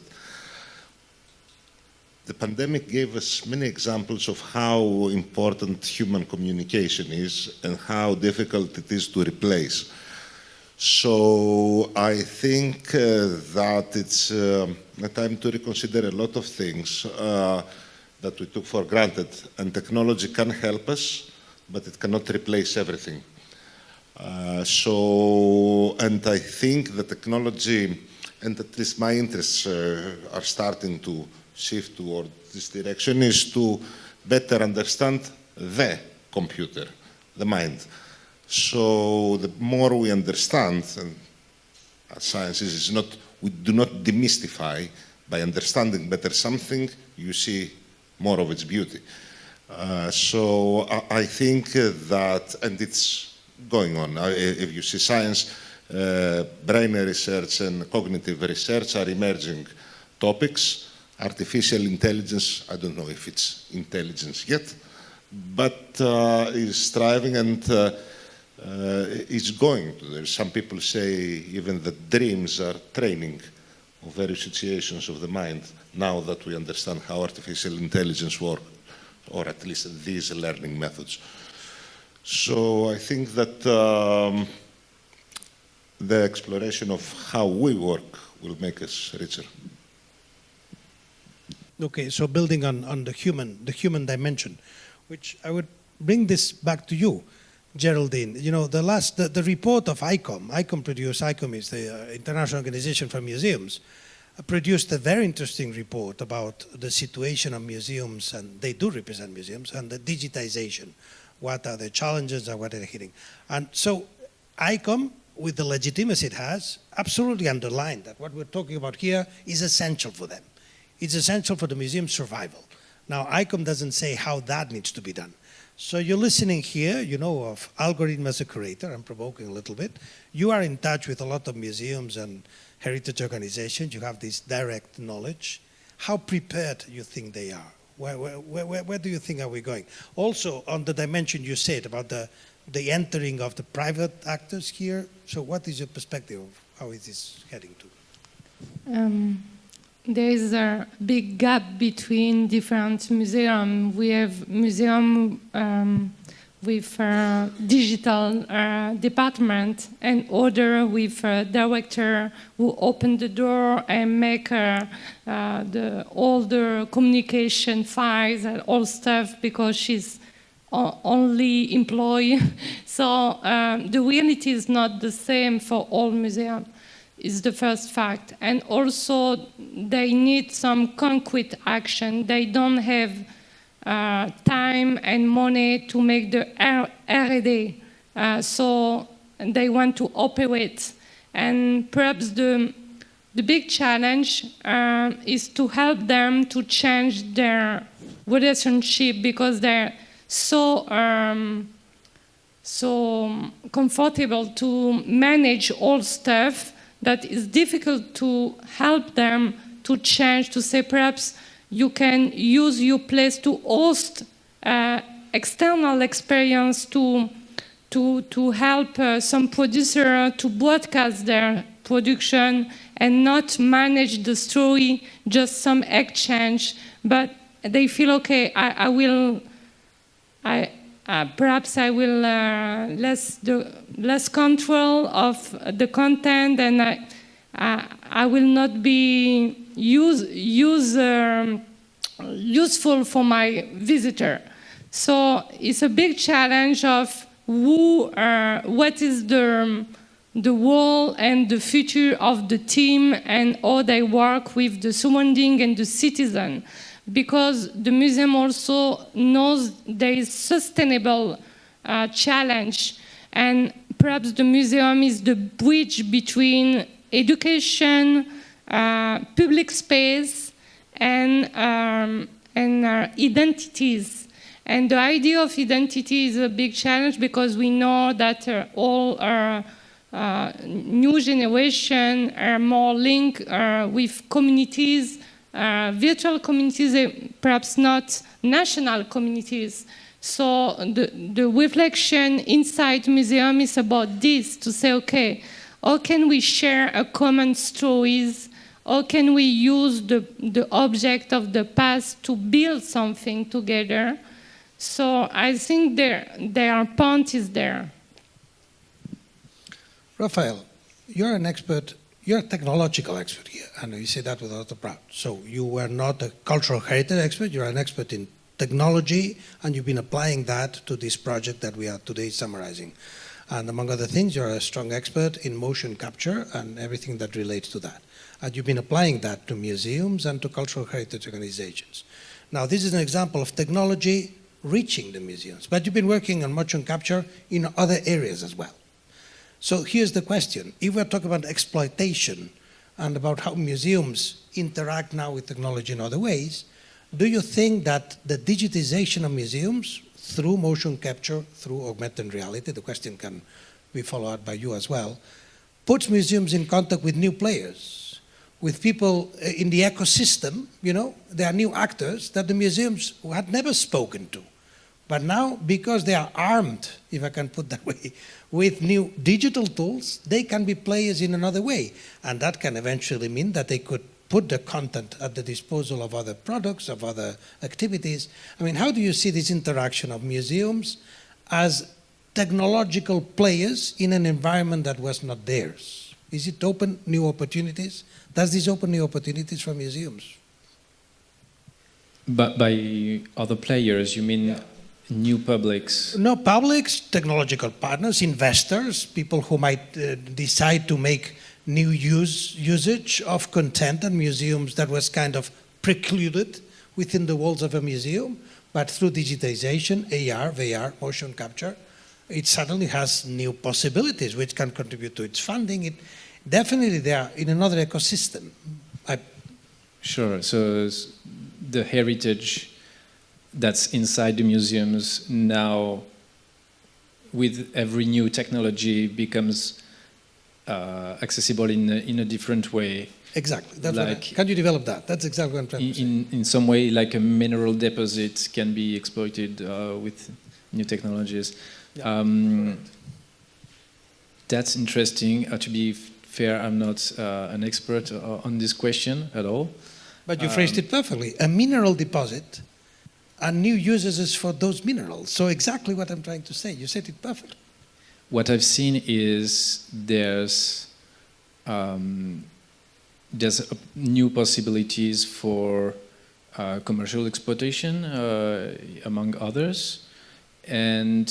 D: the pandemic gave us many examples of how important human communication is and how difficult it is to replace. So I think that it's a time to reconsider a lot of things that we took for granted. And technology can help us, but it cannot replace everything. And I think the technology, and at least my interests are starting to shift toward this direction, is to better understand the computer, the mind. So the more we understand, and science is not, we do not demystify. By understanding better something, you see more of its beauty. So I think that, and it's going on. If you see science, brain research and cognitive research are emerging topics. Artificial intelligence, I don't know if it's intelligence yet, but is striving and is going to. There. Some people say even that dreams are training of various situations of the mind, now that we understand how artificial intelligence works, or at least these learning methods. So I think that the exploration of how we work will make us richer.
A: Okay, so building on the human dimension, which I would bring this back to you, Geraldine. The report of ICOM is the International Organization for Museums, produced a very interesting report about the situation of museums, and they do represent museums, and the digitization. What are the challenges and what are they hitting? And so ICOM, with the legitimacy it has, absolutely underlined that what we're talking about here is essential for them. It's essential for the museum's survival. Now, ICOM doesn't say how that needs to be done, So you're listening here, you know of algorithm as a curator. I'm provoking a little bit. You are in touch with a lot of museums and heritage organizations. You have this direct knowledge. How prepared you think they are? Where do you think are we going? Also, on the dimension you said about the entering of the private actors here. So what is your perspective of how it is heading to?
H: There is a big gap between different museums. We have museum with digital department and other with director who open the door and make all the communication files and all stuff because she's only employee. So the reality is not the same for all museums. Is the first fact. And also they need some concrete action. They don't have time and money to make the R&D. So they want to operate. And perhaps the big challenge is to help them to change their relationship because they're so comfortable to manage all stuff that it's difficult to help them to change, to say perhaps you can use your place to host external experience to help some producer to broadcast their production and not manage the story, just some exchange, but they feel, okay, perhaps I will less control of the content, and I will not be useful for my visitor. So it's a big challenge of what is the role and the future of the team and how they work with the surrounding and the citizen. Because the museum also knows there is sustainable challenge, and perhaps the museum is the bridge between education, public space, and identities. And the idea of identity is a big challenge because we know that all our new generation are more linked with communities. Virtual communities, perhaps not national communities. So the reflection inside museum is about this, to say, okay, how can we share a common stories? How can we use the object of the past to build something together? So I think their point is there.
A: Raphael, you're an expert. You're a technological expert here, and you say that with a lot of pride. So you are not a cultural heritage expert, you're an expert in technology, and you've been applying that to this project that we are today summarizing. And among other things, you're a strong expert in motion capture and everything that relates to that. And you've been applying that to museums and to cultural heritage organizations. Now, this is an example of technology reaching the museums, but you've been working on motion capture in other areas as well. So here's the question. If we're talking about exploitation and about how museums interact now with technology in other ways, do you think that the digitization of museums through motion capture, through augmented reality, the question can be followed up by you as well, puts museums in contact with new players, with people in the ecosystem? You know, there are new actors that the museums had never spoken to. But now, because they are armed, if I can put that way, with new digital tools, they can be players in another way. And that can eventually mean that they could put the content at the disposal of other products, of other activities. I mean, how do you see this interaction of museums as technological players in an environment that was not theirs? Is it open new opportunities? Does this open new opportunities for museums?
E: But by other players, you mean? Yeah. New publics?
A: No, publics, technological partners, investors, people who might decide to make new usage of content and museums that was kind of precluded within the walls of a museum, but through digitization, AR, VR, motion capture, it suddenly has new possibilities which can contribute to its funding. It definitely they are in another ecosystem.
E: Sure, so the heritage that's inside the museums now, with every new technology, becomes accessible in a different way.
A: Exactly. That's
E: Like,
A: can you develop that? That's exactly what I'm trying to say.
E: In some way, like a mineral deposit can be exploited with new technologies. That's interesting. To be fair, I'm not an expert on this question at all.
A: But you phrased it perfectly. A mineral deposit and new uses for those minerals. So exactly what I'm trying to say. You said it perfectly.
E: What I've seen is there's new possibilities for commercial exploitation, among others, and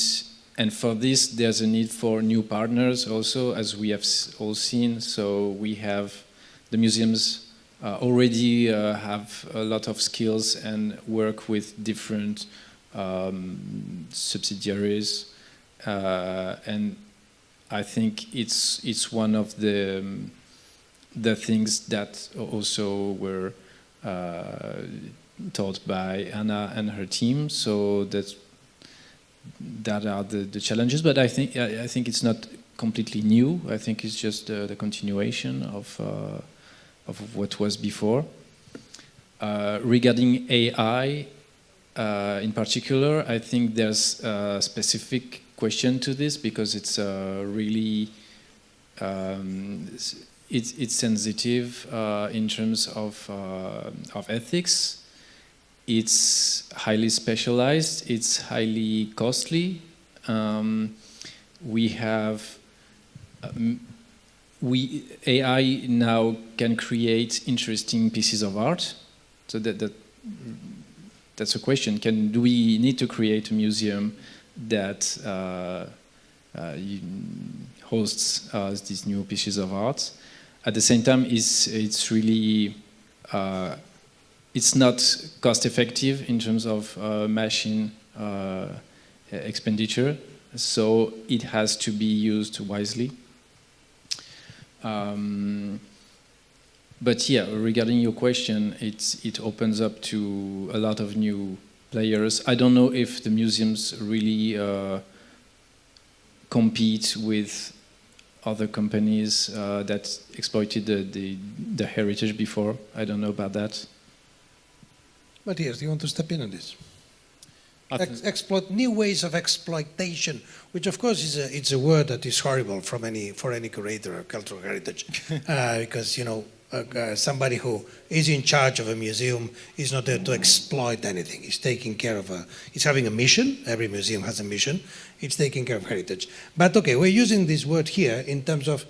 E: for this there's a need for new partners also, as we have all seen. So we have the museums already have a lot of skills and work with different subsidiaries, and I think it's one of the things that also were taught by Anna and her team. So that are the challenges. But I think it's not completely new. I think it's just the continuation of what was before. Regarding AI, in particular, I think there's a specific question to this, because it's really it's sensitive in terms of ethics. It's highly specialized. It's highly costly. We have AI now can create interesting pieces of art. So that's a question. Do we need to create a museum that hosts these new pieces of art? At the same time, it's really it's not cost effective in terms of machine expenditure, so it has to be used wisely. But yeah, regarding your question, it opens up to a lot of new players. I don't know if the museums really compete with other companies that exploited the heritage before. I don't know about that.
A: Matthias, do you want to step in on this? Exploit new ways of exploitation, which of course it's a word that is horrible for any curator of cultural heritage, because somebody who is in charge of a museum is not there to exploit anything. He's taking care of he's having a mission. Every museum has a mission. It's taking care of heritage. But okay, we're using this word here in terms of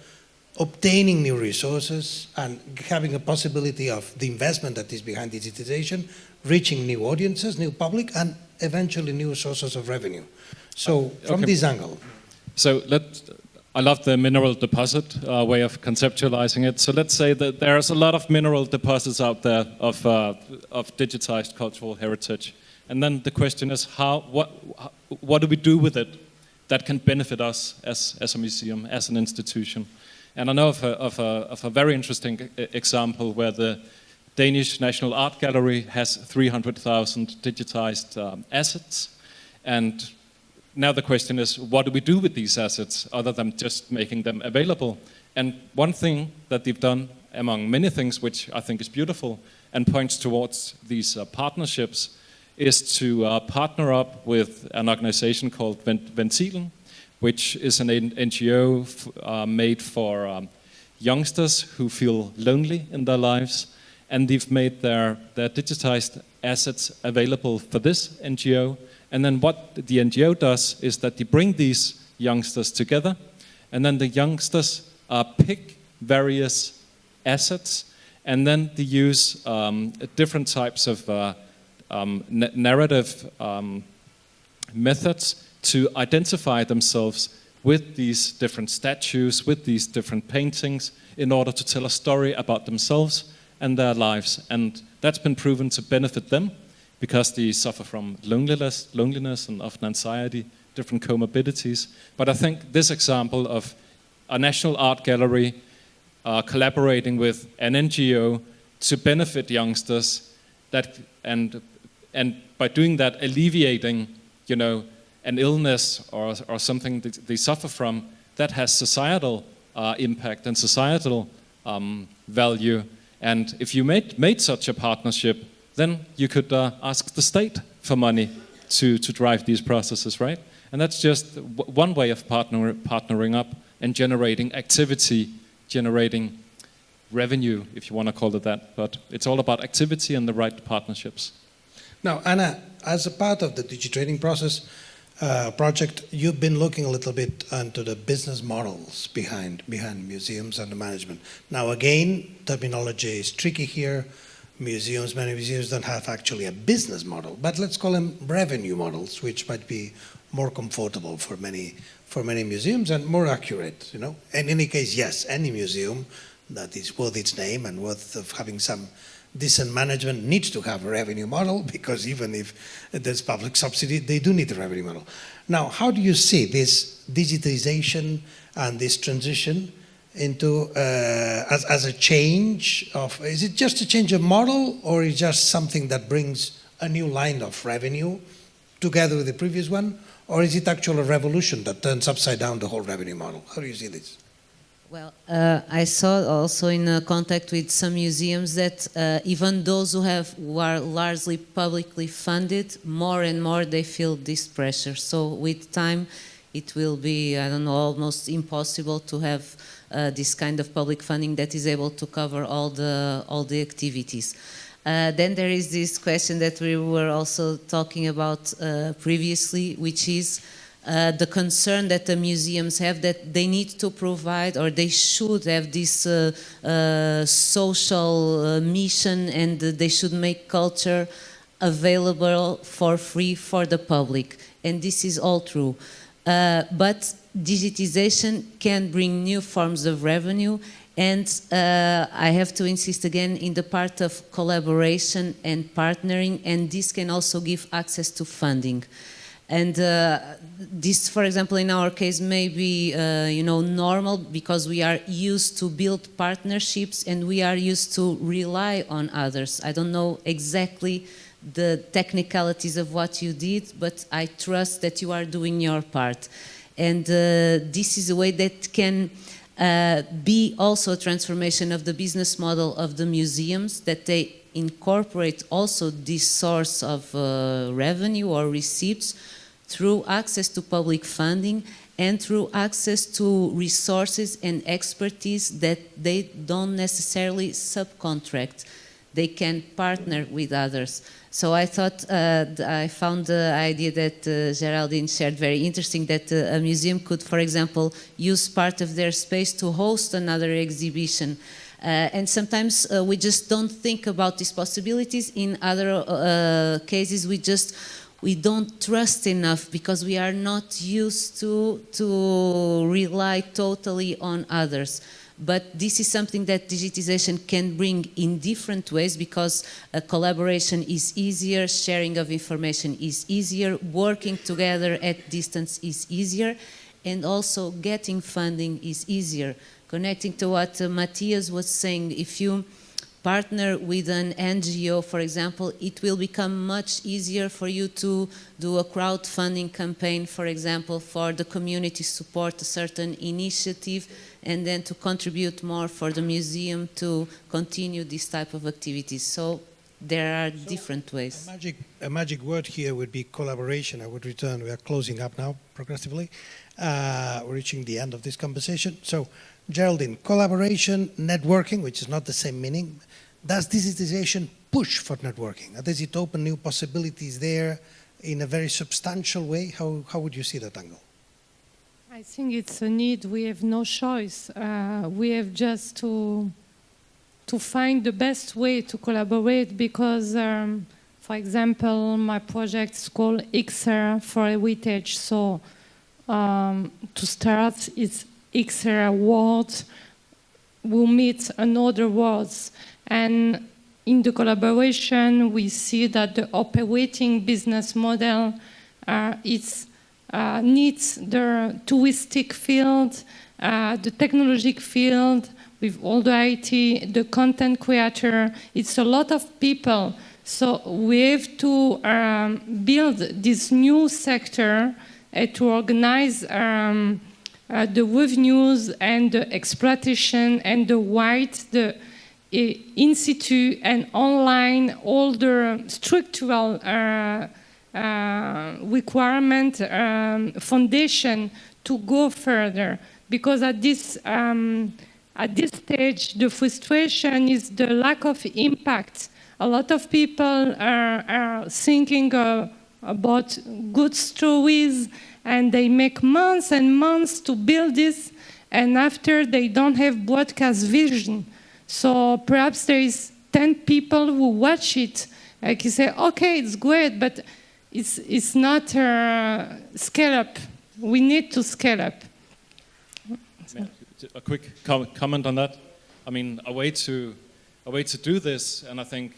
A: obtaining new resources and having a possibility of the investment that is behind digitization, reaching new audiences, new public, and eventually new sources of revenue. So from this angle.
B: So I love the mineral deposit way of conceptualizing it. So let's say that there's a lot of mineral deposits out there of digitized cultural heritage. And then the question is, what do we do with it that can benefit us as a museum, as an institution? And I know of a very interesting example where the Danish National Art Gallery has 300,000 digitized assets. And now the question is, what do we do with these assets other than just making them available? And one thing that they've done, among many things, which I think is beautiful and points towards these partnerships, is to partner up with an organization called Ventilen, which is an NGO made for youngsters who feel lonely in their lives. And they've made their digitized assets available for this NGO. And then what the NGO does is that they bring these youngsters together, and then the youngsters pick various assets, and then they use different types of narrative methods to identify themselves with these different statues, with these different paintings, in order to tell a story about themselves and their lives. And that's been proven to benefit them, because they suffer from loneliness and often anxiety, different comorbidities. But I think this example of a national art gallery collaborating with an NGO to benefit youngsters and and by doing that, alleviating, you know, an illness or something that they suffer from, that has societal impact and societal value. And if you made such a partnership, then you could ask the state for money to drive these processes, right? And that's just one way of partnering up and generating activity, generating revenue, if you want to call it that. But it's all about activity and the right partnerships.
A: Now, Anna, as a part of the DigiTraining process project, you've been looking a little bit into the business models behind museums and the management. Now, again, terminology is tricky here. Many museums don't have actually a business model, but let's call them revenue models, which might be more comfortable for many museums and more accurate, you know. In any case, yes, any museum that is worth its name and worth of having some decent management needs to have a revenue model, because even if there's public subsidy, they do need a revenue model. Now, how do you see this digitization and this transition into as a change of, is it just a change of model, or is it just something that brings a new line of revenue together with the previous one, or is it actually a revolution that turns upside down the whole revenue model? How do you see this?
C: Well, I saw also in contact with some museums that even those who are largely publicly funded, more and more they feel this pressure. So with time, it will be, I don't know, almost impossible to have this kind of public funding that is able to cover all the activities. Then there is this question that we were also talking about previously, which is the concern that the museums have that they need to provide, or they should have this social mission, and they should make culture available for free for the public. And this is all true. But digitization can bring new forms of revenue, and I have to insist again in the part of collaboration and partnering, and this can also give access to funding. And this, for example, in our case may be normal, because we are used to build partnerships and we are used to rely on others. I don't know exactly the technicalities of what you did, but I trust that you are doing your part. And this is a way that can be also a transformation of the business model of the museums, that they incorporate also this source of revenue or receipts through access to public funding and through access to resources and expertise that they don't necessarily subcontract. They can partner with others. So I thought, I found the idea that Geraldine shared very interesting, that a museum could, for example, use part of their space to host another exhibition. And sometimes we just don't think about these possibilities. In other cases, we don't trust enough, because we are not used to rely totally on others. But this is something that digitization can bring in different ways, because collaboration is easier, sharing of information is easier, working together at distance is easier, and also getting funding is easier. Connecting to what Matthias was saying, if you partner with an NGO, for example, it will become much easier for you to do a crowdfunding campaign, for example, for the community support a certain initiative, and then to contribute more for the museum to continue this type of activities. So there are different ways.
A: A magic word here would be collaboration. I would return. We are closing up now progressively. We're reaching the end of this conversation. So, Geraldine, collaboration, networking, which is not the same meaning. Does digitization push for networking? Does it open new possibilities there in a very substantial way? How would you see that angle?
H: I think it's a need. We have no choice. We have just to find the best way to collaborate, because, for example, my project is called XR for Heritage. So to start, it's XR world will meet another worlds. And in the collaboration, we see that the operating business model needs the touristic field, the technological field, with all the IT, the content creator. It's a lot of people So we have to build this new sector to organize the revenues and the exploitation and the rights, the in situ and online, all the structural requirement foundation to go further. Because at this stage, the frustration is the lack of impact. A lot of people are thinking about good stories, and they make months and months to build this, and after they don't have broadcast vision. So perhaps there is 10 people who watch it, like you say, okay, it's great, but it's not scale up. We need to scale up.
B: A quick comment on that. I mean, a way to do this, and I think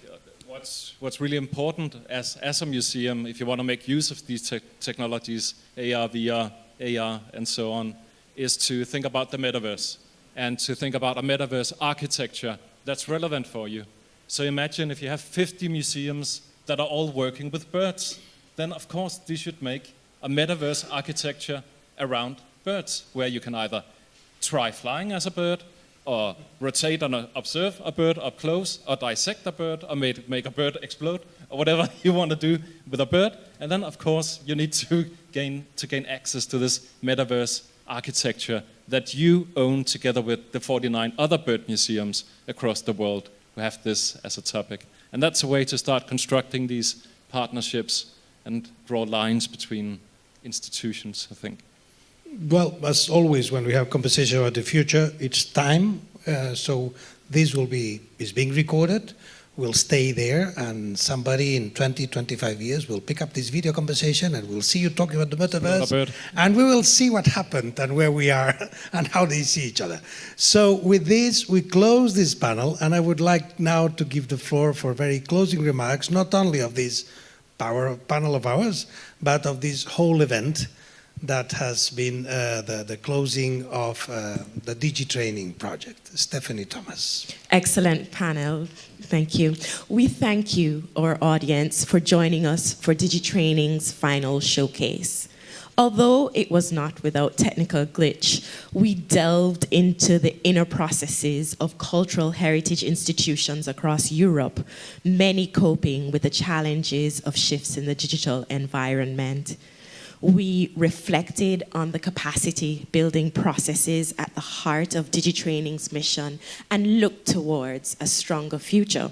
B: what's really important as a museum, if you want to make use of these technologies, AR, VR, AR, and so on, is to think about the metaverse and to think about a metaverse architecture that's relevant for you. So imagine if you have 50 museums that are all working with birds, then of course they should make a metaverse architecture around birds, where you can either try flying as a bird, or rotate and observe a bird up close, or dissect a bird, or make a bird explode, or whatever you want to do with a bird. And then, of course, you need to gain access to this metaverse architecture that you own together with the 49 other bird museums across the world who have this as a topic. And that's a way to start constructing these partnerships and draw lines between institutions, I think.
A: Well, as always, when we have conversation about the future, it's time. So this is being recorded, will stay there, and somebody in 20, 25 years will pick up this video conversation, and we'll see you talking about the metaverse, and we will see what happened and where we are and how they see each other. So with this, we close this panel, and I would like now to give the floor for very closing remarks, not only of this panel of ours, but of this whole event that has been the closing of the DigiTraining project. Stephanie Thomas.
I: Excellent panel. Thank you. We thank you, our audience, for joining us for DigiTraining's final showcase. Although it was not without technical glitch, we delved into the inner processes of cultural heritage institutions across Europe, many coping with the challenges of shifts in the digital environment. We reflected on the capacity building processes at the heart of DigiTraining's mission and looked towards a stronger future.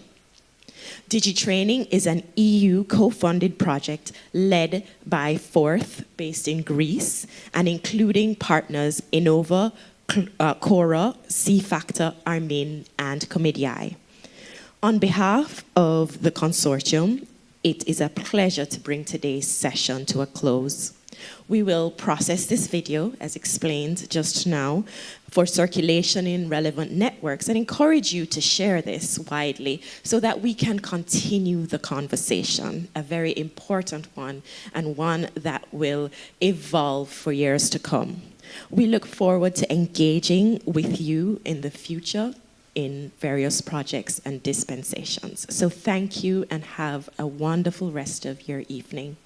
I: DigiTraining is an EU co-funded project led by Forth, based in Greece, and including partners Innova, Cora, C-Factor, Armin, and Comediae. On behalf of the consortium, it is a pleasure to bring today's session to a close. We will process this video, as explained just now, for circulation in relevant networks and encourage you to share this widely so that we can continue the conversation, a very important one and one that will evolve for years to come. We look forward to engaging with you in the future in various projects and dispensations. So thank you and have a wonderful rest of your evening.